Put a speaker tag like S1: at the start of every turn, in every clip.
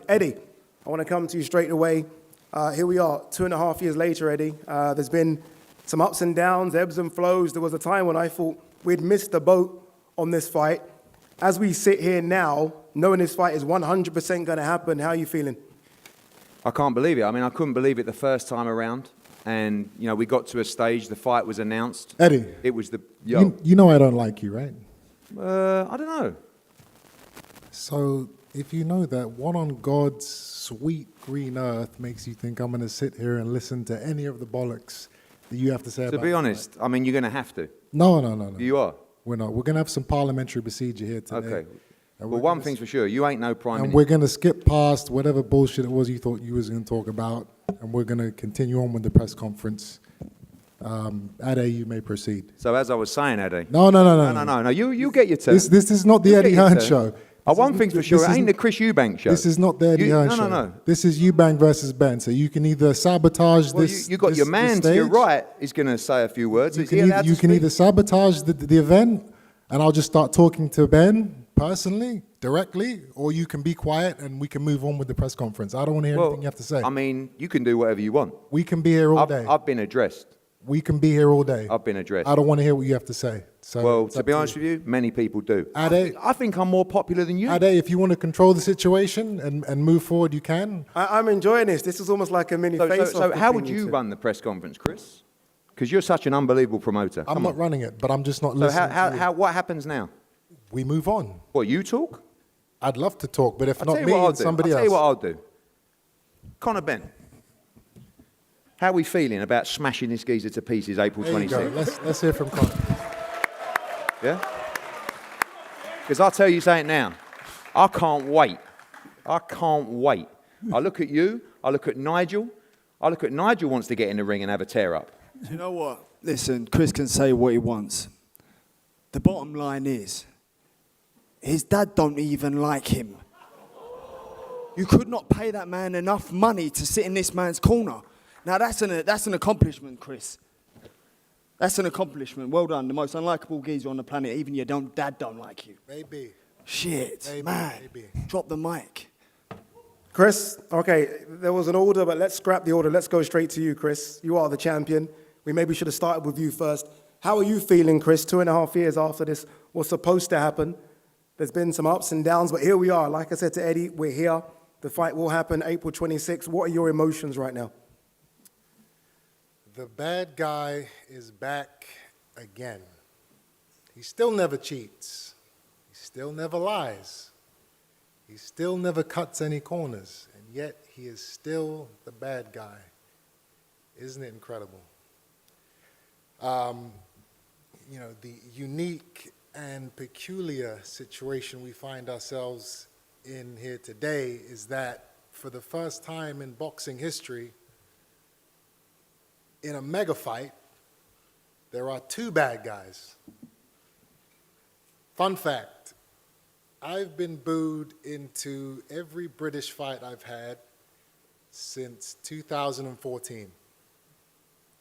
S1: Eddie, I want to come to you straight away. Here we are, 2.5 years later, Eddie. There's been some ups and downs, ebbs and flows. There was a time when I thought we'd missed the boat on this fight. As we sit here now, knowing this fight is 100% going to happen, how are you feeling?
S2: I can't believe it. I mean, I couldn't believe it the first time around. And, you know, we got to a stage, the fight was announced.
S3: Eddie,
S2: it was the...
S3: You know I don't like you, right?
S2: I don't know.
S3: So if you know that, what on God's sweet green earth makes you think I'm going to sit here and listen to any of the bollocks that you have to say about it?
S2: To be honest, I mean, you're going to have to.
S3: No.
S2: You are?
S3: We're not. We're going to have some parliamentary procedure here today.
S2: Okay. Well, one thing's for sure, you ain't no prime minister.
S3: And we're going to skip past whatever bullshit it was you thought you was going to talk about, and we're going to continue on with the press conference. Ade, you may proceed.
S2: So as I was saying, Ade.
S3: No.
S2: No. You get your turn.
S3: This is not the Eddie Hearn show.
S2: One thing's for sure, it ain't the Chris Eubank show.
S3: This is not the Eddie Hearn show. No. This is Eubank versus Benn. So you can either sabotage this.
S2: You got your man to your right is going to say a few words.
S3: You can either sabotage the event, and I'll just start talking to Ben personally, directly, or you can be quiet and we can move on with the press conference. I don't want to hear anything you have to say.
S2: I mean, you can do whatever you want.
S3: We can be here all day.
S2: I've been addressed.
S3: We can be here all day.
S2: I've been addressed.
S3: I don't want to hear what you have to say. So
S2: well, to be honest with you, many people do.
S3: Ade,
S2: I think I'm more popular than you.
S3: Ade, if you want to control the situation and move forward, you can.
S1: I'm enjoying this. This is almost like a mini face-off.
S2: So how would you run the press conference, Chris? Because you're such an unbelievable promoter.
S3: I'm not running it, but I'm just not listening to you.
S2: What happens now?
S3: We move on.
S2: What, you talk?
S3: I'd love to talk, but if not me, somebody else.
S2: I'll tell you what I'll do. Conor Benn, how are we feeling about smashing this geezer to pieces April 26th?
S3: Let's hear from Conor.
S2: Yeah? Because I'll tell you something now. I can't wait. I can't wait. I look at you. I look at Nigel. I look at Nigel wants to get in the ring and have a tear-up.
S4: You know what? Listen, Chris can say what he wants. The bottom line is, his dad don't even like him. You could not pay that man enough money to sit in this man's corner. Now that's an accomplishment, Chris. That's an accomplishment. Well done. The most unlikable geezer on the planet. Even your dad don't like you.
S3: Maybe.
S4: Shit, man.
S3: Maybe.
S4: Drop the mic.
S1: Chris, okay, there was an order, but let's scrap the order. Let's go straight to you, Chris. You are the champion. We maybe should have started with you first. How are you feeling, Chris, 2.5 years after this was supposed to happen? There's been some ups and downs, but here we are. Like I said to Eddie, we're here. The fight will happen April 26th. What are your emotions right now?
S3: The bad guy is back again. He still never cheats. He still never lies. He still never cuts any corners. And yet he is still the bad guy. Isn't it incredible? You know, the unique and peculiar situation we find ourselves in here today is that for the first time in boxing history, in a mega fight, there are two bad guys. Fun fact, I've been booed into every British fight I've had since 2014.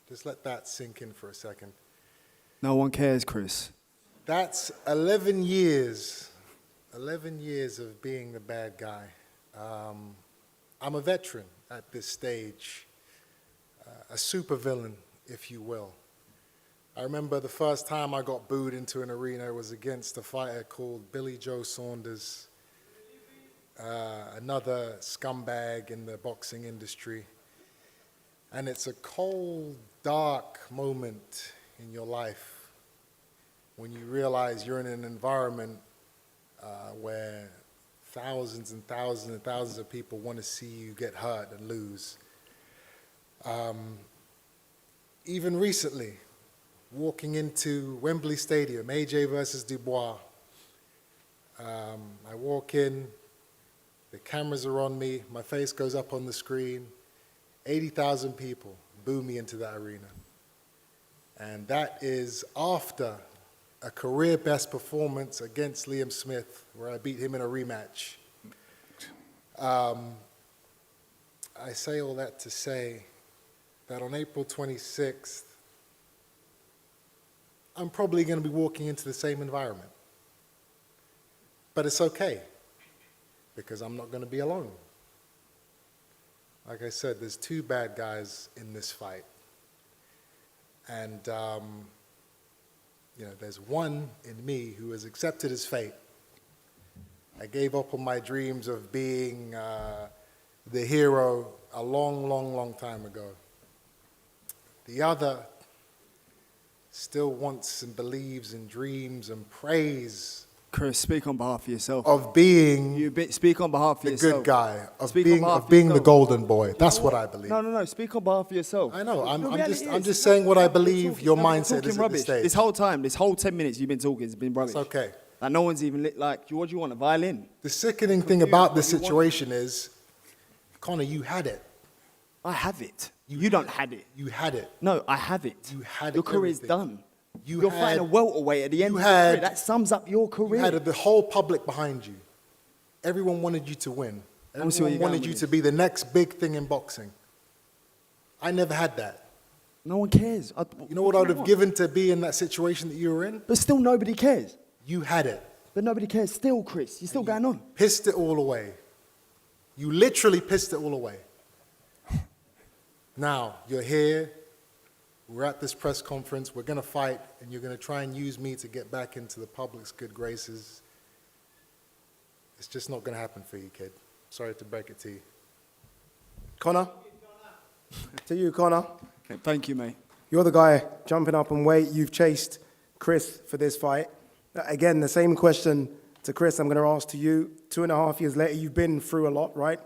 S3: Just let that sink in for a second.
S4: No one cares, Chris.
S3: That's 11 years. 11 years of being the bad guy. I'm a veteran at this stage, a supervillain, if you will. I remember the first time I got booed into an arena was against a fighter called Billy Joe Saunders, another scumbag in the boxing industry. And it's a cold, dark moment in your life when you realize you're in an environment where thousands and thousands and thousands of people want to see you get hurt and lose. Even recently, walking into Wembley Stadium, AJ versus Dubois, I walk in, the cameras are on me, my face goes up on the screen, 80,000 people boo me into that arena. And that is after a career best performance against Liam Smith, where I beat him in a rematch. I say all that to say that on April 26th, I'm probably going to be walking into the same environment. But it's okay, because I'm not going to be alone. Like I said, there's two bad guys in this fight. And, there's one in me who has accepted his fate. I gave up on my dreams of being the hero a long, long, long time ago. The other still wants and believes and dreams and prays
S4: Chris, speak on behalf of yourself.
S3: of being
S4: Speak on behalf of
S3: the
S4: yourself.
S3: good guy, of
S4: Speak on
S3: being,
S4: behalf
S3: of
S4: of
S3: being the
S4: yourself.
S3: golden boy. That's what I believe.
S4: No. Speak on behalf of yourself.
S3: I know. I'm
S4: reality is,
S3: just saying what I
S4: you're
S3: believe
S4: talking-
S3: your
S4: no, you're
S3: mindset
S4: talking
S3: is at
S4: rubbish.
S3: this stage.
S4: This whole time, this whole 10 minutes you've been talking, it's been rubbish.
S3: It's okay.
S4: Like no one's even what do you want, a violin?
S3: The sickening thing about this situation is, Conor, you had it.
S4: I have it. You don't had it.
S3: You had it.
S4: No, I have it.
S3: You had
S4: Your career's
S3: everything.
S4: done.
S3: You
S4: You're
S3: had-
S4: fighting a welterweight at the end
S3: you
S4: of your career.
S3: had-
S4: That sums up your career.
S3: You had the whole public behind you. Everyone wanted you to win.
S4: me see where
S3: Everyone
S4: you're
S3: wanted
S4: going
S3: you
S4: with
S3: to be the next big thing in boxing. I never had that.
S4: No one cares.
S3: You know what I would have given to be in that situation that you were in?
S4: But still nobody cares.
S3: You had it.
S4: But nobody cares still, Chris. You're still going on.
S3: Pissed it all away. You literally pissed it all away. Now, you're here. We're at this press conference. We're going to fight, and you're going to try and use me to get back into the public's good graces. It's just not going to happen for you, kid. Sorry to break it to you.
S1: Conor? To you, Conor.
S4: Okay, thank you, mate.
S1: You're the guy jumping up and weight. You've chased Chris for this fight. Again, the same question to Chris I'm going to ask to you. 2.5 years later, you've been through a lot, right?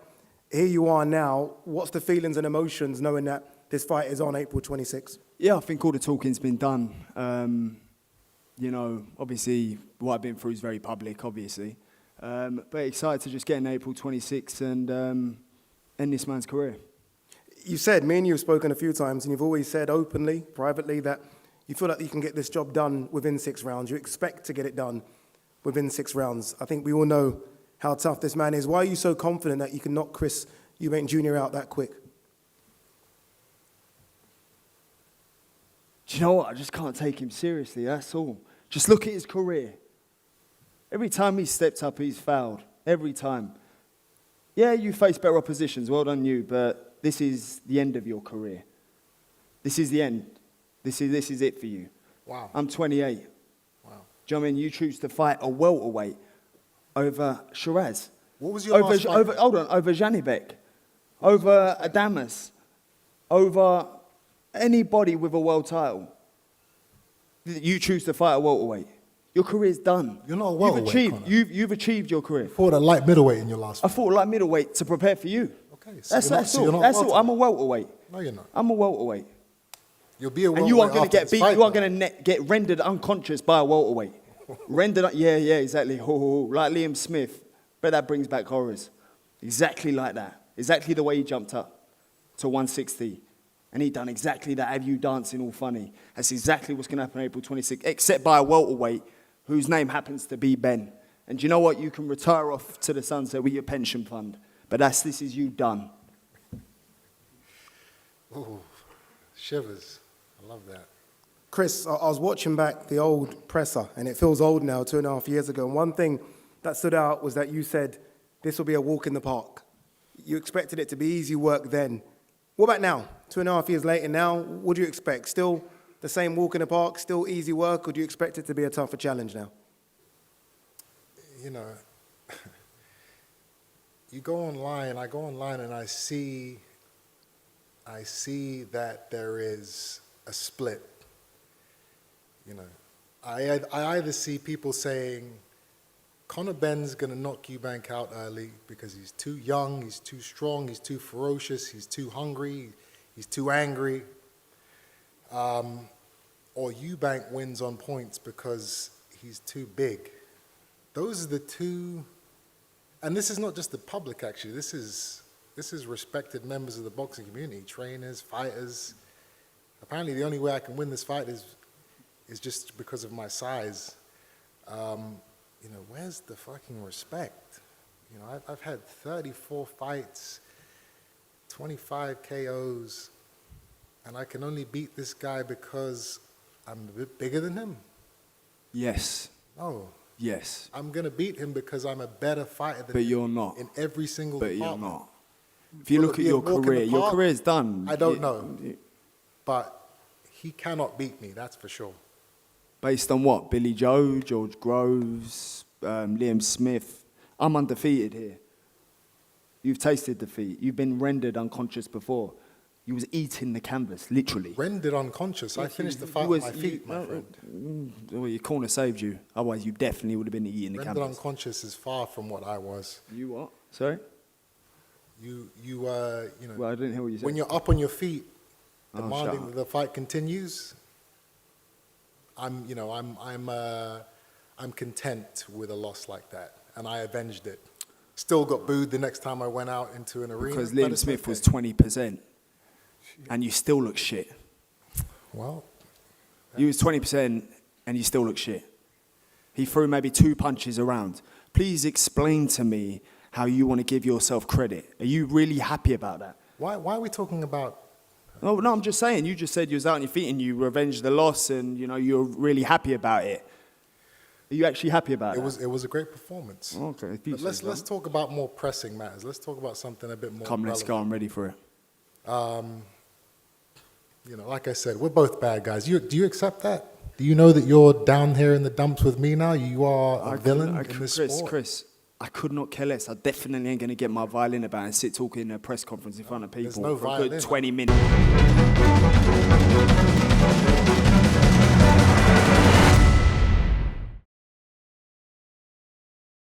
S1: Here you are now. What's the feelings and emotions knowing that this fight is on April 26th?
S4: Yeah, I think all the talking's been done. Obviously, what I've been through is very public, obviously. But excited to just get in April 26th and end this man's career.
S1: You said, me and you have spoken a few times, and you've always said openly, privately, that you feel like you can get this job done within 6 rounds. You expect to get it done within 6 rounds. I think we all know how tough this man is. Why are you so confident that you can knock Chris Eubank Jr. out that quick?
S4: Do you know what? I just can't take him seriously, that's all. Just look at his career. Every time he's stepped up, he's fouled. Every time. Yeah, you face better oppositions, well done you, but this is the end of your career. This is the end. This is it for you.
S3: Wow.
S4: I'm 28.
S3: Wow.
S4: Do you know what I mean? You choose to fight a welterweight over Shiraz.
S3: What was your last fight?
S4: Over Janibek, over Adamas, over anybody with a world title. You choose to fight a welterweight. Your career's done.
S3: You're not a welterweight, Conor.
S4: You've achieved your career.
S3: Fought a light middleweight in your last
S4: I
S3: fight.
S4: fought like middleweight to prepare for you.
S3: Okay,
S4: That's
S3: you're
S4: all.
S3: not
S4: That's all.
S3: welterweight.
S4: I'm a welterweight.
S3: No, you're not.
S4: I'm a welterweight.
S3: You'll be a welterweight.
S4: And you are going to
S3: after
S4: get
S3: this
S4: beat.
S3: fight,
S4: You are
S3: though.
S4: going to get rendered unconscious by a welterweight. Yeah, exactly. Like Liam Smith. But that brings back horrors. Exactly like that. Exactly the way he jumped up to 160. And he done exactly that. Have you dancing all funny? That's exactly what's going to happen on April 26th, except by a welterweight whose name happens to be Ben. And do you know what? You can retire off to the sunset with your pension fund. But this is you done.
S3: Ooh, shivers. I love that.
S1: Chris, I was watching back the old presser, and it feels old now, 2.5 years ago. And one thing that stood out was that you said this will be a walk in the park. You expected it to be easy work then. What about now? 2.5 years later now, what do you expect? Still the same walk in the park, still easy work, or do you expect it to be a tougher challenge now?
S3: You know, you go online, I go online and I see that there is a split. You know, I either see people saying, Conor Benn's going to knock Eubank out early because he's too young, he's too strong, he's too ferocious, he's too hungry, he's too angry. Or Eubank wins on points because he's too big. Those are the two, and this is not just the public actually, this is respected members of the boxing community, trainers, fighters. Apparently the only way I can win this fight is just because of my size. You know, where's the fucking respect? You know, I've had 34 fights, 25 KOs, and I can only beat this guy because I'm a bit bigger than him?
S4: Yes.
S3: No.
S4: Yes.
S3: I'm going to beat him because I'm a better fighter than
S4: But
S3: him
S4: you're not.
S3: in every single
S4: But
S3: department.
S4: you're not. If you
S3: Will
S4: look
S3: it
S4: at
S3: be a
S4: your
S3: walk in the
S4: career, your
S3: park?
S4: career's done.
S3: I don't know. But he cannot beat me, that's for sure.
S4: Based on what? Billy Joe, George Groves, Liam Smith. I'm undefeated here. You've tasted defeat. You've been rendered unconscious before. You was eating the canvas, literally.
S3: Rendered unconscious. I finished the fight with my feet, my friend.
S4: Well, your corner saved you. Otherwise, you definitely would have been eating the
S3: Rendered
S4: canvas.
S3: unconscious is far from what I was.
S4: You what? Sorry?
S3: You know,
S4: Well, I didn't hear what you said.
S3: when you're up on your feet,
S4: Oh,
S3: demanding
S4: shut up.
S3: that the fight continues, I'm content with a loss like that, and I avenged it. Still got booed the next time I went out into an arena.
S4: Because
S3: but
S4: Liam
S3: it's
S4: Smith
S3: okay.
S4: was 20%. And you still look shit.
S3: Well,
S4: You was 20% and you still look shit. He threw maybe 2 punches around. Please explain to me how you want to give yourself credit. Are you really happy about that?
S3: why are we talking about?
S4: Oh, no, I'm just saying. You just said you was out on your feet and you revenged the loss and, you know, you're really happy about it. Are you actually happy about it?
S3: It was a great performance.
S4: Okay. if you
S3: But
S4: say so.
S3: let's talk about more pressing matters. Let's talk about something a bit more
S4: Come, let's go.
S3: relevant.
S4: I'm ready for it.
S3: You know, like I said, we're both bad guys. Do you accept that? Do you know that you're down here in the dumps with me now? You are a villain in this sport.
S4: Chris, I could not care less. I definitely ain't going to get my violin about and sit talking in a press conference in front of people
S3: no
S4: for a
S3: violin.
S4: good 20 minutes.